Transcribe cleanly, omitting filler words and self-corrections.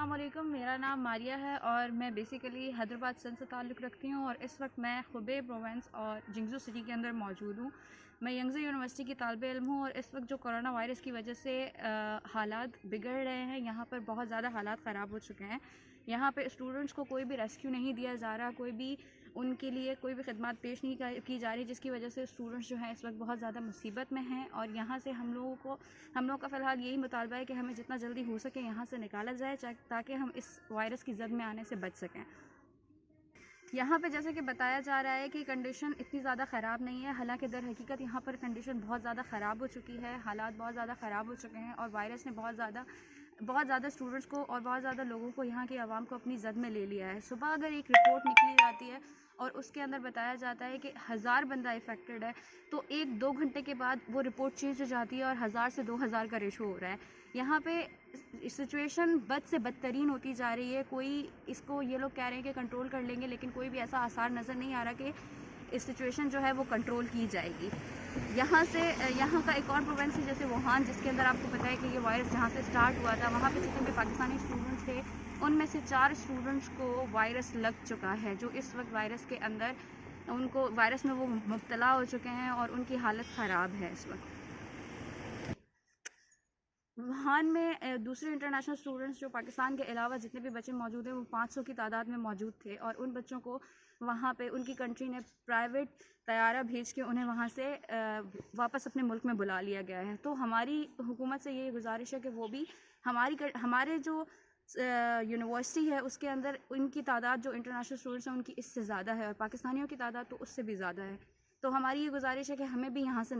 अस्सलामुअलैकुम, मेरा नाम मारिया है और मैं बेसिकली हैदराबाद सन से ताल्लुक़ रखती हूँ और इस वक्त मैं हुबे प्रोविंस और जिंगज़ू सिटी के अंदर मौजूद हूँ। मैं यंगज़ू यूनिवर्सिटी की तालिबे इल्म हूँ और इस वक्त जो कोरोना वायरस की वजह से हालात बिगड़ रहे हैं, यहाँ पर बहुत ज़्यादा हालात ख़राब हो चुके हैं। यहाँ पे स्टूडेंट्स को कोई भी रेस्क्यू नहीं दिया जा रहा, कोई भी उनके लिए कोई भी खदमात पेश नहीं की जा रही, जिसकी वजह से स्टूडेंट्स जो हैं इस वक्त बहुत ज़्यादा मुसीबत में हैं। और यहाँ से हम लोगों का फ़िलहाल यही मुतालबा है कि हमें जितना जल्दी हो सके यहाँ से निकाला जाए ताकि हम इस वायरस की जद में आने से बच सकें। यहाँ पे जैसे कि बताया जा रहा है कि कंडीशन इतनी ज़्यादा ख़राब नहीं है, हालांकि दर हकीकत यहाँ पर कंडीशन बहुत ज़्यादा ख़राब हो चुकी है, हालात बहुत ज़्यादा ख़राब हो चुके हैं और वायरस ने बहुत ज़्यादा स्टूडेंट्स को और बहुत ज़्यादा लोगों को, यहाँ की आवाम को अपनी जद में ले लिया है। सुबह अगर एक रिपोर्ट निकली जाती है और उसके अंदर बताया जाता है कि 1000 बंदा इफ़ेक्टेड है, तो 1-2 घंटे के बाद वो रिपोर्ट चेंज हो जाती है और 1000 से 2000 का रेशो हो रहा है। यहाँ पे सिचुएशन बद से बदतरीन होती जा रही है। कोई इसको, ये लोग कह रहे हैं कि कंट्रोल कर लेंगे, लेकिन कोई भी ऐसा आसार नज़र नहीं आ रहा कि इस सिचुएशन जो है वो कंट्रोल की जाएगी। यहाँ का एक और प्रोविंस है जैसे वुहान, जिसके अंदर आपको पता है कि ये वायरस जहाँ से स्टार्ट हुआ था, वहाँ पे जितने भी पाकिस्तानी स्टूडेंट्स थे उनमें से 4 स्टूडेंट्स को वायरस लग चुका है, जो इस वक्त वायरस के अंदर उनको वायरस में वो मुब्तला हो चुके हैं और उनकी हालत ख़राब है इस वक्त। वुहान में दूसरे इंटरनेशनल स्टूडेंट्स जो पाकिस्तान के अलावा जितने भी बच्चे मौजूद हैं वो 500 की तादाद में मौजूद थे और उन बच्चों को वहाँ पे उनकी कंट्री ने प्राइवेट तैयारा भेज के उन्हें वहाँ से वापस अपने मुल्क में बुला लिया गया है। तो हमारी हुकूमत से ये गुजारिश है कि वो भी हमारे जो यूनिवर्सिटी है उसके अंदर उनकी तादाद जो इंटरनेशनल स्टूडेंट्स हैं उनकी इससे ज़्यादा है और पाकिस्तानियों की तादाद तो उससे भी ज़्यादा है। तो हमारी ये गुजारिश है कि हमें भी यहाँ से